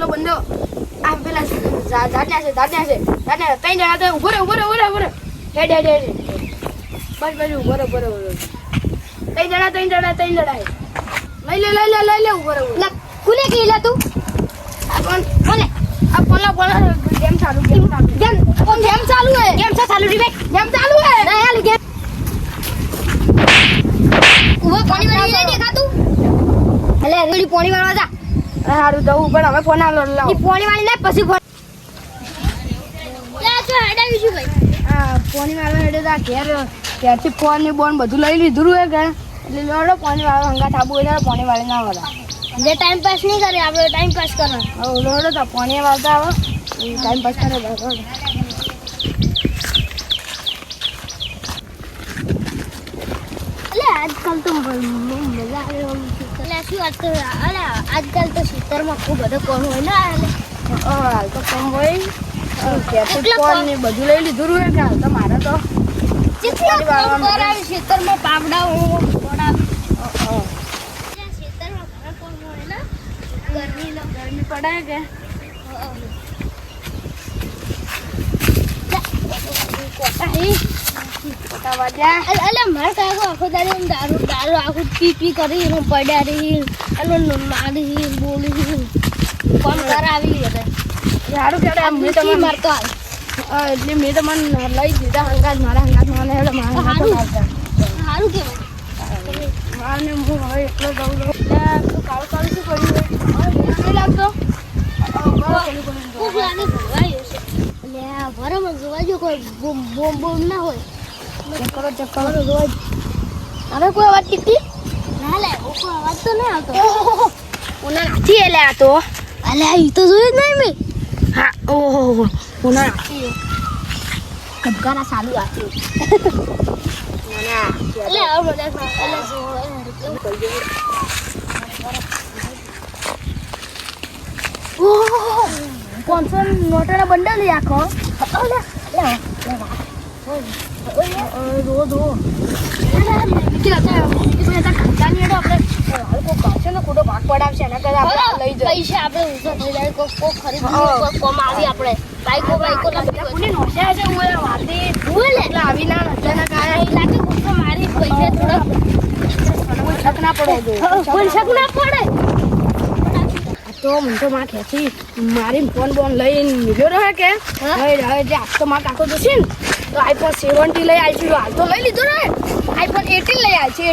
બંધો આ પેલા જાડ્યા છે ત્રણ જણા તો ઉભો રે હેડ બસ ઉભો રે ત્રણ જણા લઈ લે ઉભો રે કુને કીલા તું કોને આ પોલા ગેમ ચાલુ હે ગેમ ચાલુ રે ભાઈ ગેમ ચાલુ હે ના હાલ ગેમ ઉભો પાણી વાળી નહીં દેખાતું એટલે રેડી પાણી વાળવા જા હારું દઉં પણ હવે ફોન આલો લાવ ઈ પાણી વાળી ના પછી ફોન લે તો હેડાવી છું ભાઈ આ પાણી વાળવા હેડે તા ઘેરથી ફોન ને બોન બધું લઈ લીધું હે કે એટલે લોડો પાણી વાળવા હંગા થાબુ એટલે પાણી વાળી ના વળા જે ટાઈમ પાસ નહીં કરે આપણે ટાઈમ પાસ કરવાનો હવે લોડો તો પાણી વાળતા આવો ટાઈમ પાસ કરે બરાબર એટલે આજકાલ તો મજા આવે એટલે શું આજકાલ તો ખેતરમાં ખૂબ બધો કોણ હોય ને હાલ તો કમ હોય ઘેરથી ફોન ને બધું લઈ લીધું હે કે હાલ તો મારે તો ખેતરમાં પાવડા ખેતરમાં ઘણા કોણ હોય ને ગરમી પડે કે કોટા વાજા અલે મારા કાકો આખો દાડો દારૂ આખું પી કરી એનો પડ્યા રહી એનો મારી બોલી કોણ કરાવી હતા સારું કે મેં તમને મારતો એટલે મેં તમને લઈ દીધા હંગાત મારા હંગાત મને હેડો મારા સારું કેવાય મારને હું હવે એટલો દઉં તું કાળું શું કર્યું નહીં લાગતો ભૂખ લાગે ભરવાય હશે એટલે આ ભરામાં જોવા જો કોઈ બોમ ના હોય ચેક કરો જોવા હવે કોઈ અવાજ કીધી ના લે કોઈ અવાજ તો નહીં આવતો ઉના નાથી એટલે આ તો અલે ઈ તો જોયું જ નહીં મેં હા ઓહો ઉના નાથી કબકાના ચાલુ આથી ના એટલે આ બધા એટલે ઓહો 500 નોટોના બંડલ આખો પૈસા આપણે ઊંચો થઈ જાય કોક ખરીદી કોમ આવી આપણે બાઈકો આવી ના નજાના કાયા લાગે કોક મારી પૈસા થોડા શક ના પડે કોઈ શક ના પડે તો મને તો માં ખેંચી મારી ફોન બોન લઈને નીકળ્યો રહે કે હવે જે આજ તો માં કાકો જશે ને તો આઈફોન 70 લઈ આવી છું હાલ તો લઈ લીધો ને આઈફોન 18 લઈ આવી છે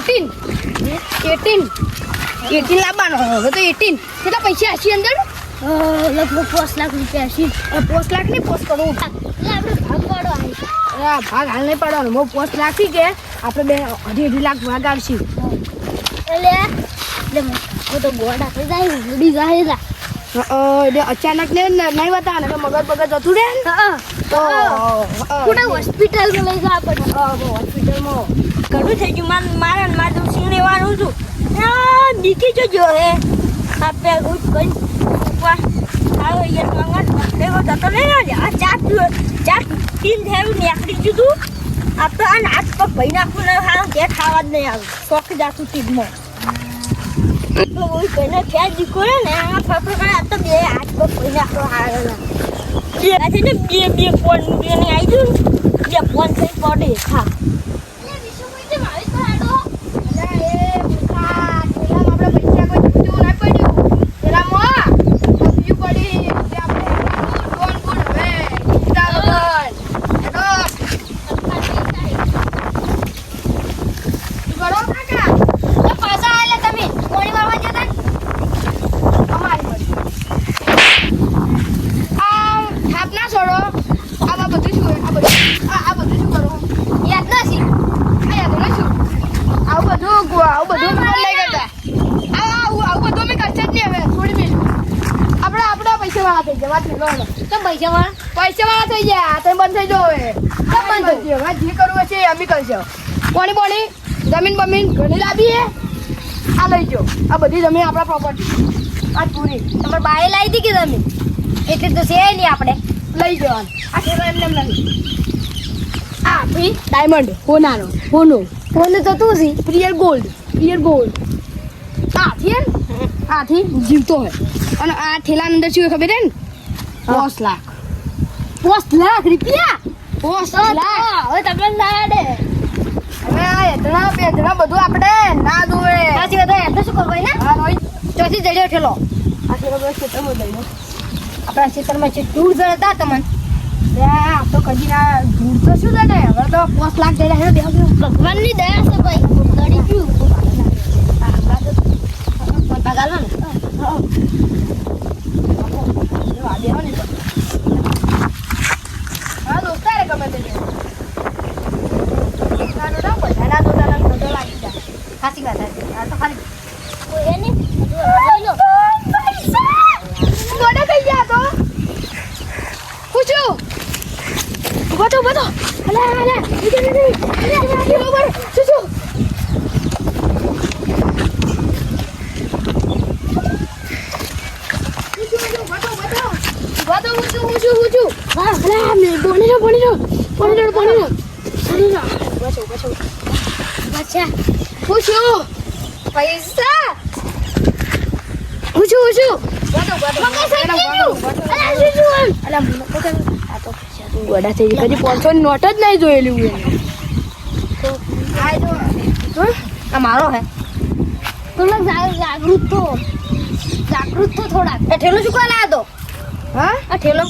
18 લાવવાનો હવે તો 18 કેટલા પૈસા હશે અંદર લગભગ 5 લાખ રૂપિયા હશે 5 લાખ નહીં 5 કરોડ એટલે આપણે ભાગ પાડો ભાગ હાલ નહીં પાડવાનો બહુ 5 લાખ થી કે આપણે બે 2.5 લાખ ભાગ આવશે એટલે હું તો ગોડા થઈ જાય ઉડી જાય એટલે અચાનક ને નહીં બતાવે ને મગજ જતું રહે ને તો કોને હોસ્પિટલમાં લઈ જવા પડે હોસ્પિટલમાં ઘણું થઈ ગયું મારા સિંહ લેવાનું છું દીકી જો હે આપણે ગુજ કરી આવો યાર મંગા લેવો જતો નહીં આ ચાર તીન થયું નીકળી જતું આ તો આ નાચ પર ભાઈ નાખું ને હા તે ખાવા જ નહીં આવે શોખ જાતું તીનમાં તો ઓય કને ક્યાં દીકો ને આ ફફર આ તો બે હાથ પર ભાઈ નાખો હારેલા બે છે ને બે ફોન બે ને આવી જુ બે ફોન થઈ પડે હા પૈસા થઈ ગયા તો બંધ થઈ જાવ હવે જે કરવું છે અમે કરશો પોણી જમીન બમીન ઘણી લાવી આ લઈ જાઓ આ બધી જમીન આપણા પ્રોપર્ટી આ પૂરી તમારે બાએ લાવી હતી કે તમે એટલે તો છે નહીં આપણે લઈ જવાનું આ ખેતર એમને એમ નથી આ ભાઈ ડાયમંડ હોનો તો તું છે પ્રિયર ગોલ્ડ હા છે ને આથી જીવતો હોય અને આ થેલાની અંદર શું હોય ખબર છે ને 5 લાખ 5 લાખ રૂપિયા 5 લાખ હવે તમને ના દે હવે આ એધણા બેધણા બધું આપણે ના દોવે સાચી વાત હે તો શું કરવું હોય ને હા રોહિત ચોથી જડ્યો ઠેલો આ થેલો બસ ખેતરમાં દઈ દો આપણા ખેતરમાં છે દૂર જતા તમને આ તો કદી ના દૂર તો શું છે ને હવે તો 5 લાખ જડ્યા હે દેખ ભગવાનની દયા છે ભાઈ દડી ગયું પગાલવા ને હા દોસ્તારે ગમે તે ના દો લાગી જાય સાચી વાત છે આ તો ખાલી કોઈ હે ને લઈ લો મોડે થઈ ગયા તો પૂછું બધો અલા બરોબર શું હા અલા મે બોણી બચો અચ્છા પૂછું પૈસા પૂછું ગોડા થઈ કદી 500 ની નોટ જ નહીં જોયેલી હું આ મારો હે તું લોગ જાગૃત તો થોડા એ ઠેલો શું કોણ લાવ્યો તો હા આ ઠેલો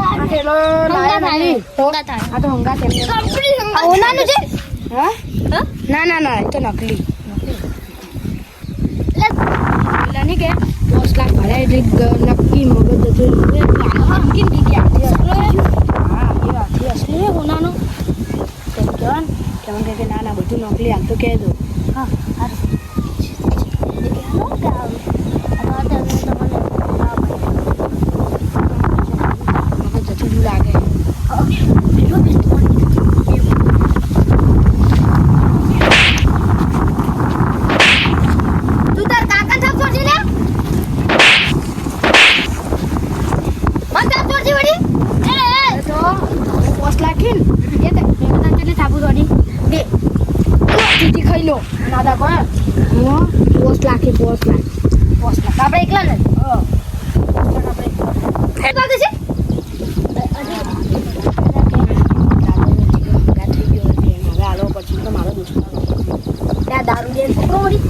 આ ઠેલો લાયા નહીં હોંગા થાય આ તો હોંગા છે આ ઓનાનું છે હા હા ના એ તો નકલી લે પેલા નહીં કે 5 લાખ ભરાય એટલે નક્કી મગજ જતું કેમ દી ગયા હા એ વાત છે અસલી હોનાનો તેમ કહેવાનું કે ના બધું નકલી આમ તો કહી દો હા હારું એ કેનો ગાવ આ તો તમને મગજ જતું લાગે તું તાર કાકા થાપ છોડી લે મત થાપ છોડી વડી તો 5 લાખ ને એ તો કેટલી થાપુ છોડી બે ચીટી ખાઈ લો નાદા કોણ હું 5 લાખ આપણે એકલા ને આપણે છે ત્યાં દારૂ દે છોકરો વળી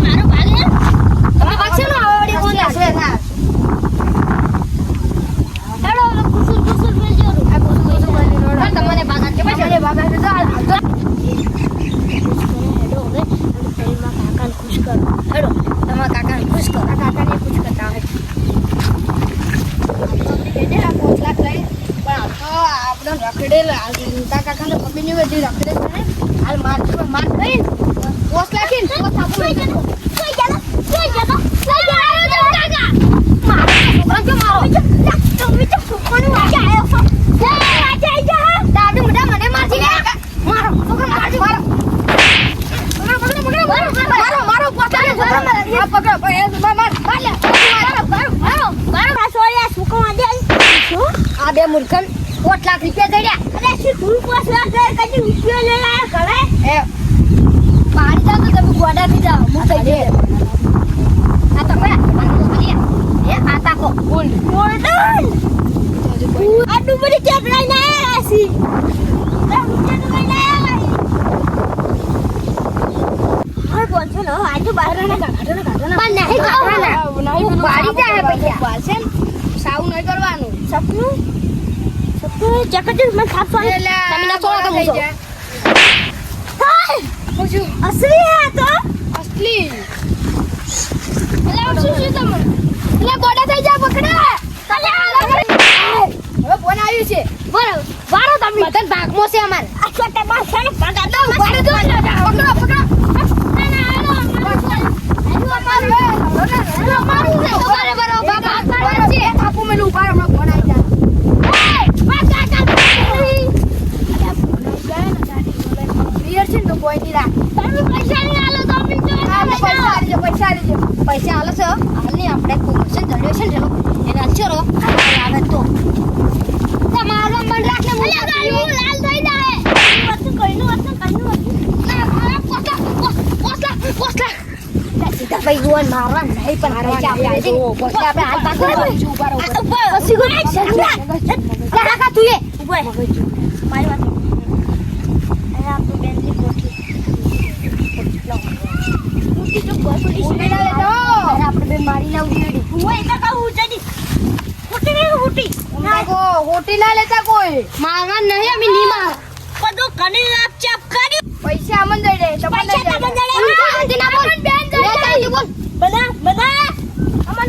મારો ભાગ હે તમે ભાગ છે ને આવડી કોણ છે ના હેડો કુસુલ બોલજો આ કુસુલ બોલજો તમને ભાગ કે પછી ભાગ છે તો હેડો હવે તમારા કાકાને ખુશ કરો હેડો તમારા કાકાને ખુશ કરો આ કાકાને ખુશ કરતા હોય એને આ 5 લાખ લઈ પણ આ તો આપણે રખડેલ કાકાને પપ્પી ની વેચી રખડેલ છે હાલ માર ગઈ 5 લાખ ને તો થાપું કોઈ જતો કાકા મારો છોકરો કે મારો તમે તો છોકરો વાગે આયો છો એ વાગે જા દાદુ મોઢા મને મારજી ને મારો છોકરો મારજી મારો મારો પોતાને છોકરા માર પકડ મારો સોયા છોકરો વાગે શું આ બે મૂર્ખન 5 લાખ રૂપિયા દડ્યા અરે શું તું 5 લાખ દે કદી રૂપિયો લઈ આયા ઘરે એ પાડી જાવ તો તમે ગોડા થી જાવ હું થઈ જાય આ તો કયા મને તો ભલી એ આ તાકો ગોલ્ડન આ ડુબરી કેપ લઈને આયા સી આ રૂપિયા તો લઈને આયા હાર બોલছো ને આજુ બહાર ના કાઢો પણ નહીં કાઢવાના નહીં પાડી જાય પૈસા પાછે સાવ નહીં કરવાનું સપનું ચકચક મને થાપવાનું તમે ના છોડો તો મૂકો હાય પૂછું અસલી હે તો અસલી એટલે શું તમે એટલે ગોડા થઈ જા પકડે હવે ફોન આવ્યું છે બરાબર વાળો તમે બતન ભાગમાં છે અમાર આ છોટા બાસ છે ને પકડ દો વાળો દો પકડો મારું છે તમારે બરો બાબા મારું છે થાપુ મેલું ઉભા હમણાં ફોન આવી જાય ક્લિયર છે ને તો કોઈ નહીં રાખ તમે પૈસા નહીં આલો તો અમે તો પૈસા આલજો પૈસા આલો છો હાલની આપણે કોમર્શન જડ્યો છે ને એને અચરો આવે તો તમારો મન રાખને મને ગાડી લાલ થઈ જાય વસ્તુ કઈનું ના મારા પોસ્ટ ભાઈ જુવાન મારવા નહીં પણ પૈસા આપણે આલી દે. પછી આપણે હાલ પાછો પછી ઉભા રહો, ઉભા રહો. પછી કોઈ કાકા તું એ ઉભો રહે. મારી વાત અરે આપણું બેનની કોઠી કોઠી તો કોઠી ઉડી ના લેતો. અરે આપણે બેન મારી ના ઉડી હું એ તો કહું ઉડી કોઠી ને ઉડી ઉમરાકો, હોટી ના લેતા કોઈ. મારવા નહીં અમે ની માર બધું કની લાપ ચાપ કર્યું પૈસા અમન દઈ દે. તમને પૈસા દઈ દે. તમને દઈ દે. અમન બેન દઈ દે. બોલ બધા બધા અમન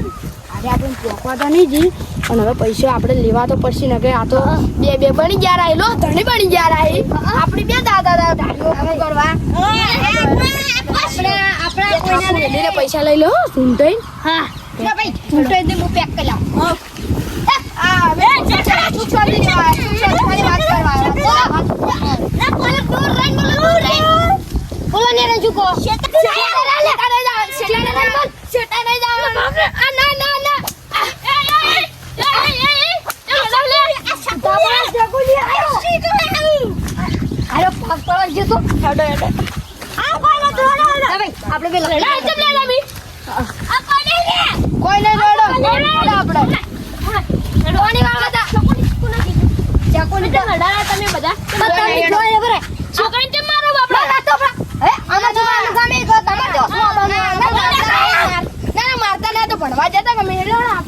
અરે આપણે પોકવા તો નહીં જી, પણ હવે પૈસા આપણે લેવા તો પડશે ને કે આ તો બે બની ગયા રાહેલો, ધણી બની ગયા રાહી. આપણી બે દાદા ધારીઓ શું કરવા. આપણા કોઈને પૈસા લઈ લો સુનતઈ. હા ભાઈ સુનતઈ દે હું પેક કરી લાવું. આ બે સુખસાંતિની વાત કરવા. ના કોલ દૂર રહીને બોલો ને રજુ કો ભણવા જતા ગમે એટલે આ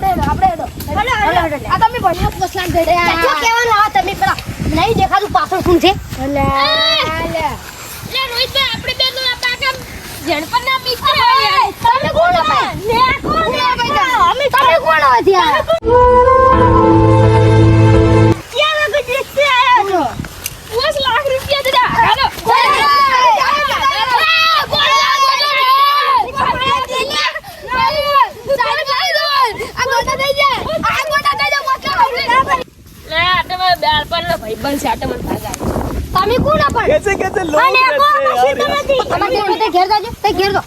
તમે ભણ્યા પસલાન થઈ રહ્યા. કેવાનું આ તમે પેલા નહીં દેખાતું પાછળ શું છે તમે કોણ તમે કોણ હતા તમે કોણ પણ कैसे कैसे लोग અને रहते કોણ हैं મશીન यार નથી તમારે ઘેર તે ઘેર જાજો તે ઘેર દો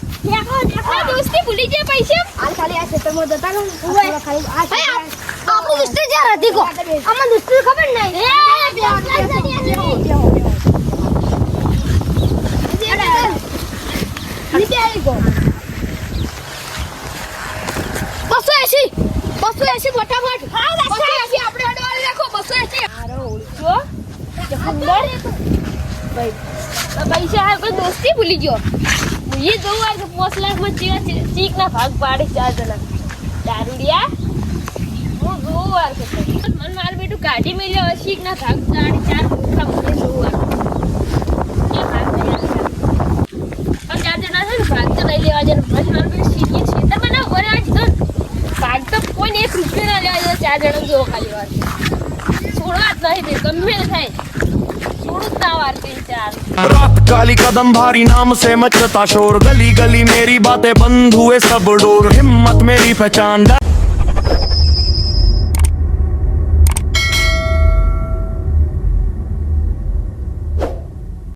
દોસ્તી ભૂલી ગયા પૈસા. હાલ ખાલી આ ખેતરમાં જતા રહો. ખાલી આ આપણું દુસ્તી જ્યાં હતી કો અમને દુસ્તી ખબર નીચે આવી ગયો. 280 280 ફટાફટ. 280 આપણે અડવાળી રાખો. 280 હારો ઓળખો પૈસા આ કોઈ દોસ્તી ભૂલી ગયો. એ જોવું આ 5 લાખમાં ચીક ના ભાગ પાડે 4 જણા દારૂડિયા. હું જોવું આ મને મારું બેટું કાઢી મેલ્યો હવે ચીક ના ભાગ પાડે 4 મોટા મને જોવું આ એ ભાગ તૈયાર છે. પણ 4 જણા છે ને ભાગ તો લઈ લેવા જાય. પછી મારું બેટું શીખીએ છીએ તમે ના ભરે આજ તો ભાગ તો કોઈને 1 રૂપિયો ના લેવા જાય. 4 જણા જોવો ખાલી વાર છોડવા જ નહીં દે ગમે તે થાય. रात काली कदम भारी नाम से मचता शोर गली गली मेरी बातें बंद हुए सब डोर हिम्मत मेरी पहचान